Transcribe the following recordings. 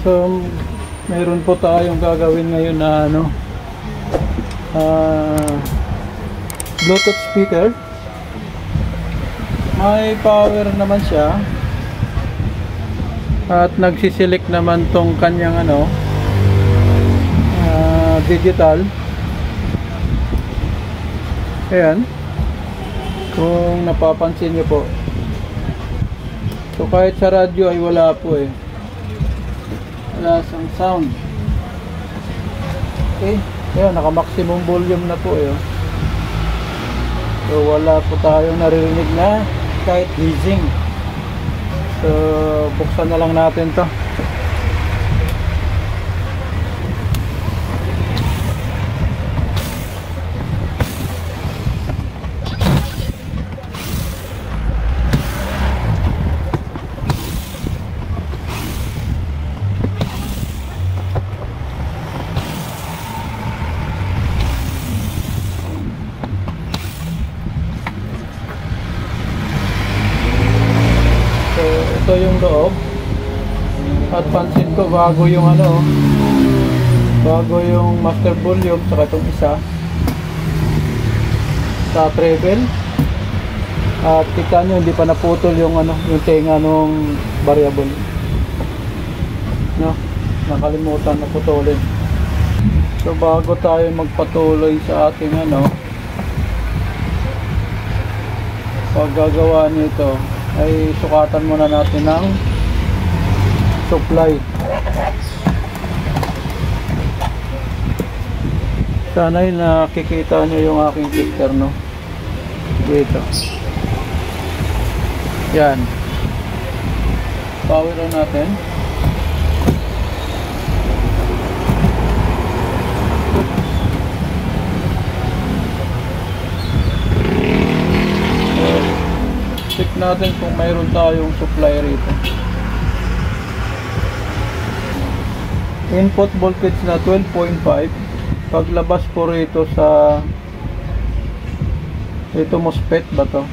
So, mayroon po tayong gagawin ngayon na ano, Bluetooth speaker. May power naman siya. At nagsiselect naman tong kanyang ano, digital. Ayan. Kung napapansin nyo po. So kahit sa radyo ay wala po eh. Wala sang sound. Okay. Ayan, naka maximum volume na po eh. So wala po tayong naririnig na kahit buzzing. So buksan na lang natin to. Ito yung loob. At pansin ko bago yung ano, bago yung master volume saka itong isa sa treble. At kita nyo hindi pa naputol yung ano, yung tenga nung variable. No, nakalimutan na putulin. So bago tayo magpatuloy sa ating ano paggagawa nito, ay sukatan muna natin ng supply. Sana'y nakikita nyo yung aking picture, no? Dito. Yan. Power on natin. Check natin kung mayroon tayong supply rito. Input voltage na 12.5. Paglabas po rito sa ito MOSFET ba to?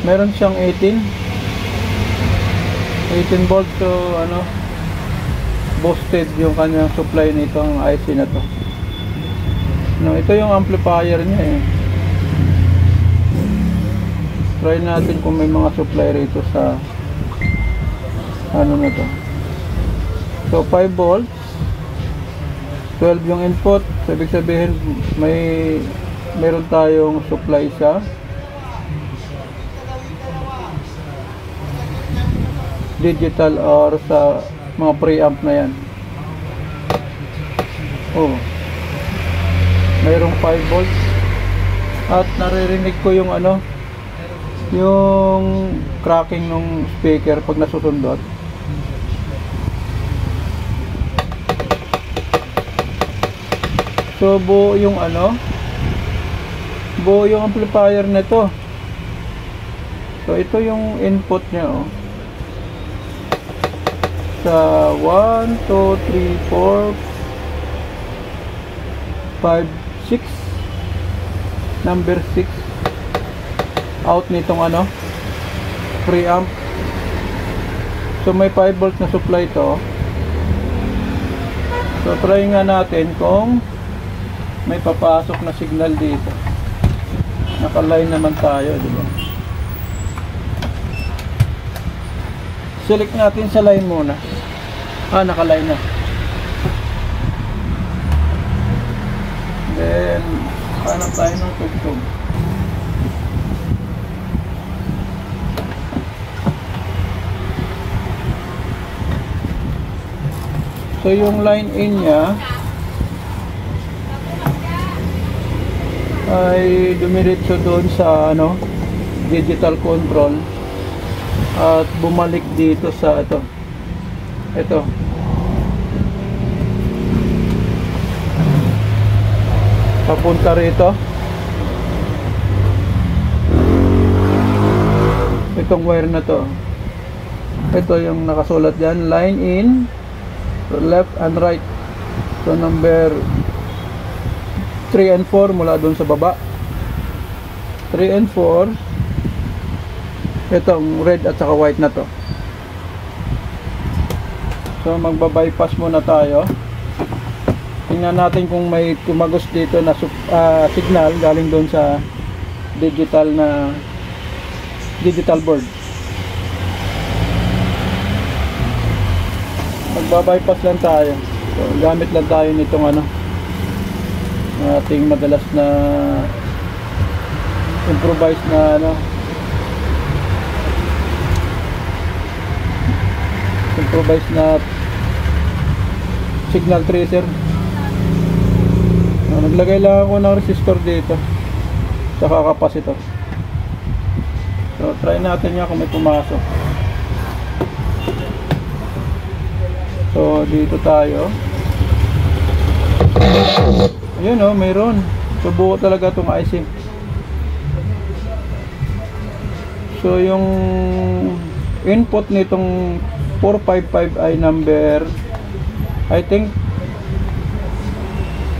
Meron siyang 18 volts. So ano, boosted yung kanyang supply nito, ang IC na to. No, ito yung amplifier niya eh. Try natin kung may mga supply rito sa ano na to. So 5 volts, 12 yung input. So ibig sabihin meron tayong supply sa digital or sa mga preamp na yan. Oh, mayroong 5 volts. At naririnig ko yung ano, yung cracking ng speaker pag nasusundot. So buo yung ano, buo yung amplifier nito. So ito yung input niya oh. Sa 1, 2, 3, 4, 5, 6, number 6 out nitong ano, preamp. So may 5 volts na supply to. So try nga natin kung may papasok na signal dito. Naka-line naman tayo, di ba? Select natin sa line muna. Naka-line na. Then hanap tayo ng tugtog. So yung line in niya ay dumiretso doon sa ano, digital control at bumalik dito sa ito. Papunta rito. Itong wire na to. Ito yung nakasulat diyan, line in left and right. So number 3 and 4 mula doon sa baba. 3 and 4 itong red at saka white na to. So magba-bypass muna tayo. Tingnan natin kung may tumagos dito na signal galing doon sa digital board. Magba-bypass lang tayo. So gamit lang tayo nitong ating madalas na improvise na signal tracer. Naglagay lang ako ng resistor dito saka capacitor. So try natin nga kung may pumasok. So dito tayo. Ayun mayroon. So buo talaga itong IC. So yung input nitong 455 ay number, I think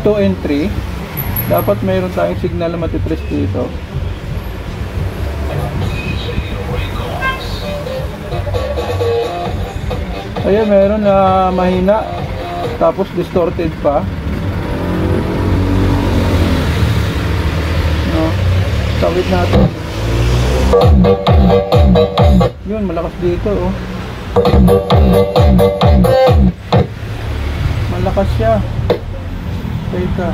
2 and 3. Dapat mayroon tayong signal na matitrace dito. Ayan, mayroon na mahina tapos distorted pa. Tawid natin. Yun, malakas dito malakas siya. Teka.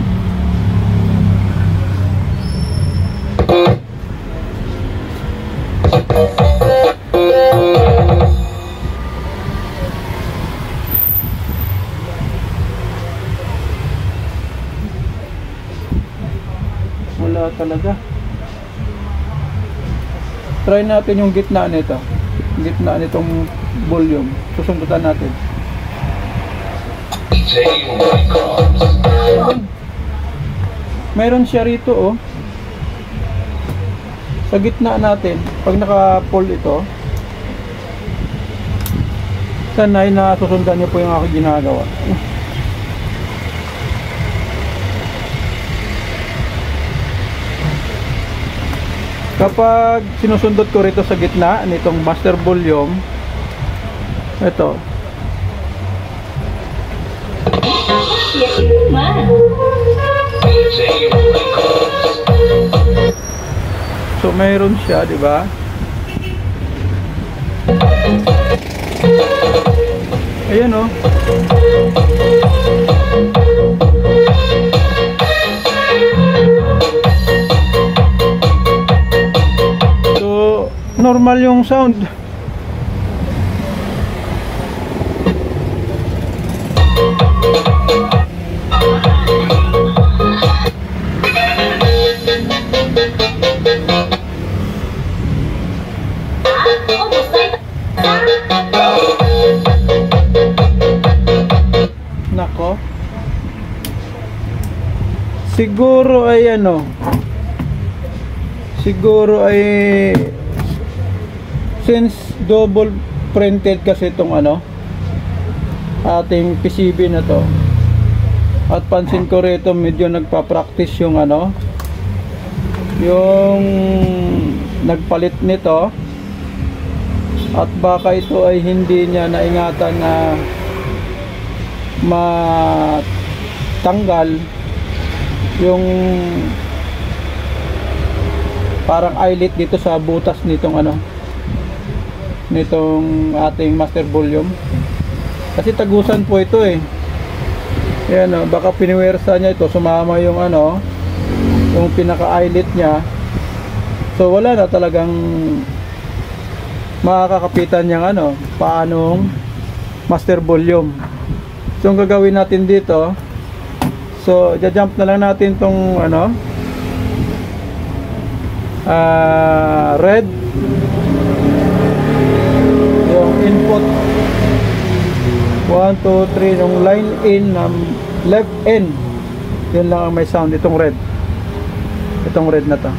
Wala talaga. Try natin yung gitna nito. Gitna nitong volume. Susundutan natin. Meron siya rito sa gitna natin. Pag naka-pull ito, sanay na susundan niyo po yung aking ginagawa. Kapag sinusundot ko rito sa gitna nitong master volume, ito. So mayroon siya, di ba? Ayan So normal yung sound. Nako. Siguro ay siguro ay since double printed kasi itong ating PCB na to, at pansin ko rito medyo nagpa-practice yung yung nagpalit nito, at baka ito ay hindi niya naingatan na matanggal yung parang eyelet dito sa butas nitong nitong ating master volume, kasi tagusan po ito yan baka piniwersa niya ito, sumama yung yung pinaka eyelet niya. So wala na talagang makakapitan niyang paanong master volume. So ang gagawin natin dito, so jump na lang natin tong red, yung input 1, 2, 3 yung line in ng left end, yun lang ang may sound. Itong red na to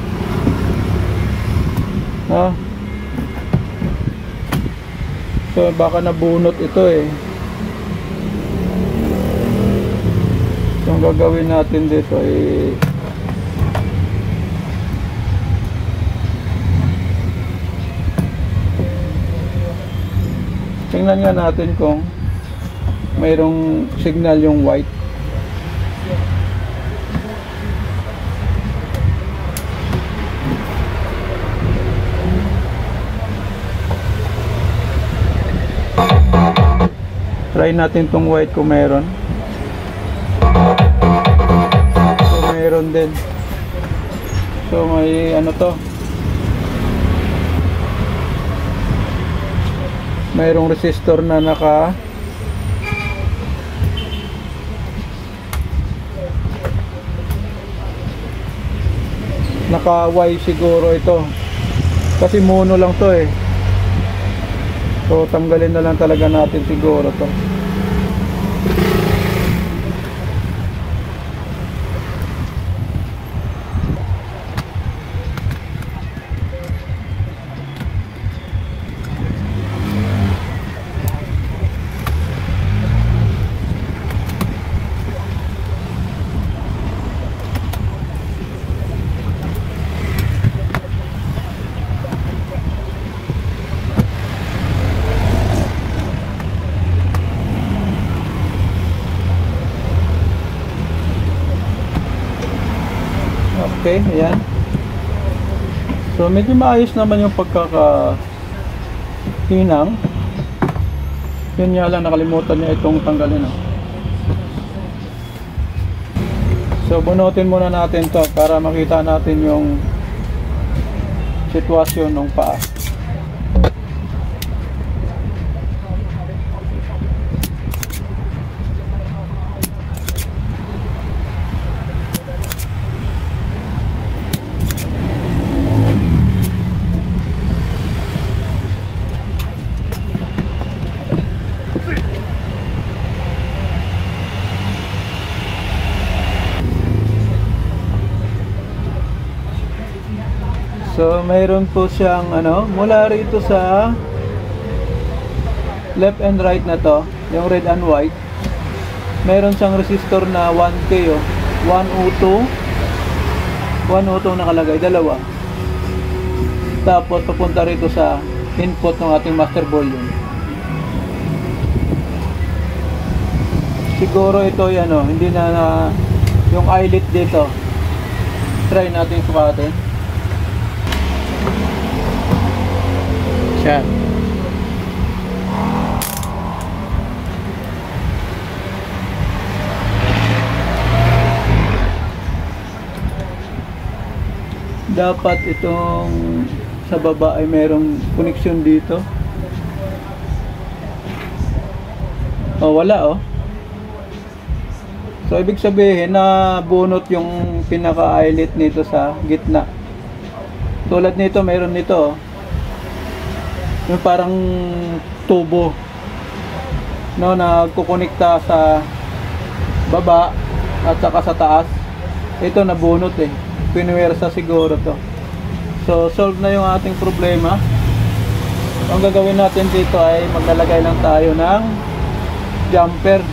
so baka nabunot ito so ang gagawin natin dito tingnan nga natin kung mayroong signal yung white. Try natin tong white kung meron. So meron din. So may ano to, mayroong resistor na naka Y siguro ito, kasi mono lang to eh. So tanggalin na lang talaga natin siguro to. Okay, ayan. So medyo maayos naman yung pagkakahinang. Yun nga lang, nakalimutan niya itong tanggalin. So bunutin muna natin to para makita natin yung sitwasyon ng paa. So mayroon po siyang mula rito sa left and right na to, yung red and white, mayroon siyang resistor na 1K 102 nakalagay, dalawa. Tapos papunta rito sa input ng ating master volume. Siguro ito hindi na yung eyelet dito. Try natin sukatin. Siya. Dapat itong sa baba ay merong connection dito. Wala So ibig sabihin na bunot yung pinaka-eyelet nito sa gitna. Tulad nito, mayroon nito yung parang tubo na kukonekta sa baba at saka sa taas. Ito nabunot pinuwersa siguro to. So solve na yung ating problema. Ang gagawin natin dito ay maglalagay lang tayo ng jumper.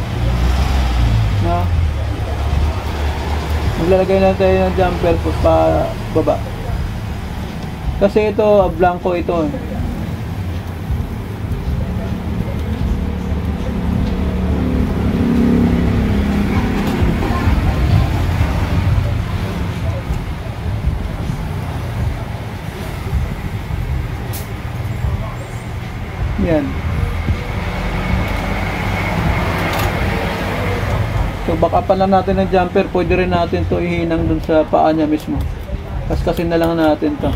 Maglalagay lang tayo ng jumper pa baba. Kasi ito blanco ito Yan. So baka pa lang natin ng jumper, pwede rin natin to ihinang dun sa paa niya mismo. Kaskasin na lang natin to.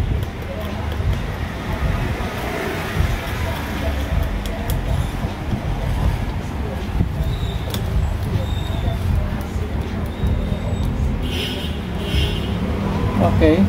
Okay.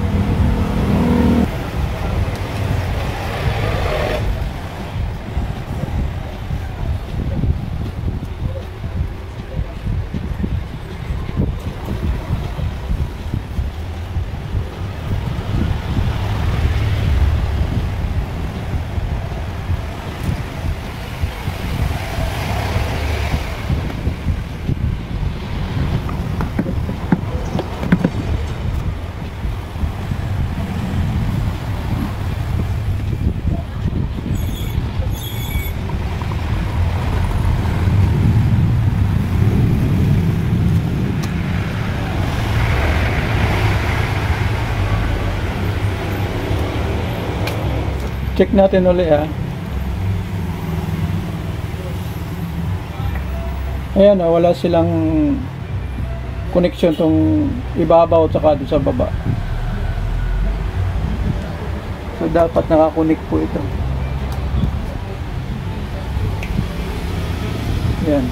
check natin ulit ha. Ayan o, wala silang connection tong ibabaw at saka doon sa baba. So dapat nakakonek po ito. Ayan.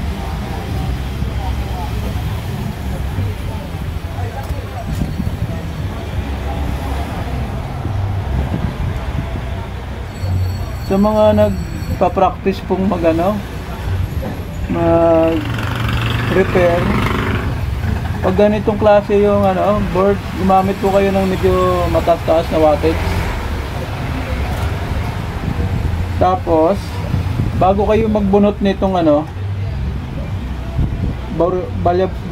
Sa mga nagpa-practice pong mag-repair, pag ganitong klase yung board, gumamit po kayo ng medyo mataas na wattage. Tapos bago kayo magbunot nitong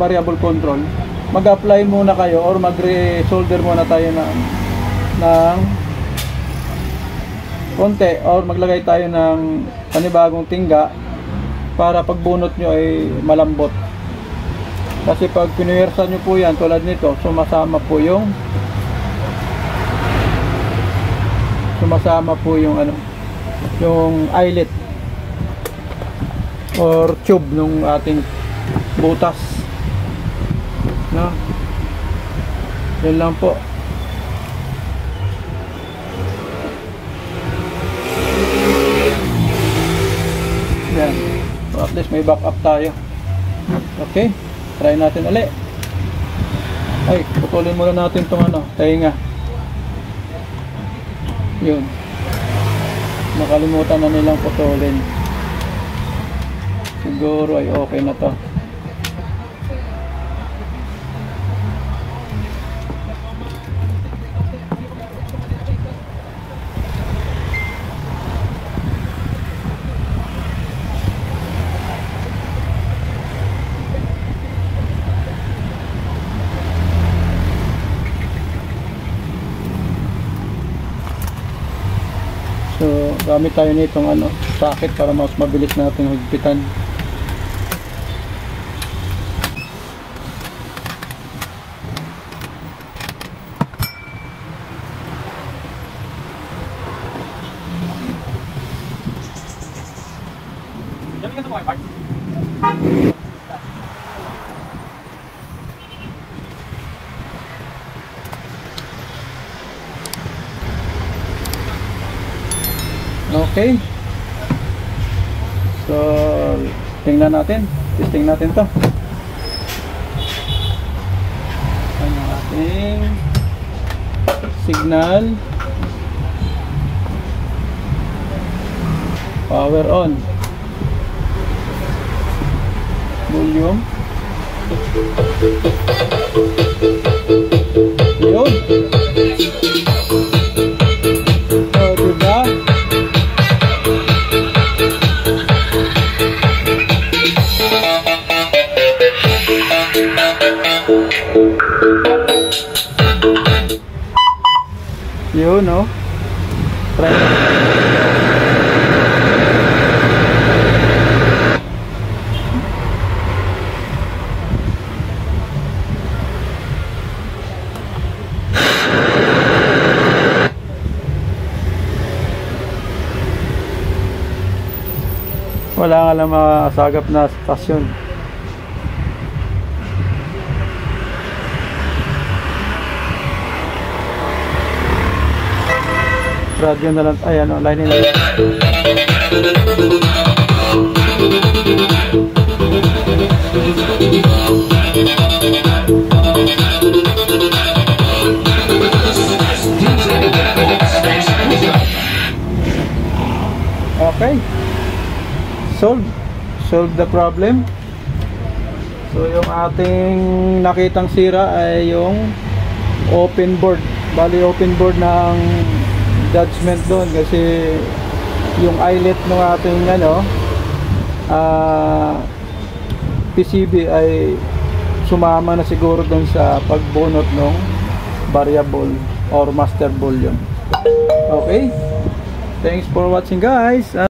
variable control, mag-apply muna kayo or mag-resolder muna tayo ng konti or maglagay tayo ng panibagong tingga para pagbunot nyo ay malambot. Kasi pag pinuwersa nyo po yan tulad nito, sumasama po yung yung eyelet or tube nung ating butas, no? Yan lang po. Yan. So at least may backup tayo. Okay, try natin ulit. Ay, putulin muna natin itong tainga. Yun, nakalimutan na nilang putulin. Siguro ay okay na to. So, gamit tayo nitong socket para mas mabilis natin higpitan. Okay. So, tingnan natin. Testing natin to. Ang ating signal. Power on. Volume. Yun. So, diba? Yun, no? Try na. Wala nga lang masagap na stasyon. Radio na lang. Ayan, line na lang. Okay. Solve the problem. So yung ating nakitang sira ay yung open board. Bali open board ng judgment doon kasi yung eyelet ng ating PCB ay sumama na siguro doon sa pagbunot ng variable or master volume. Okay, thanks for watching guys.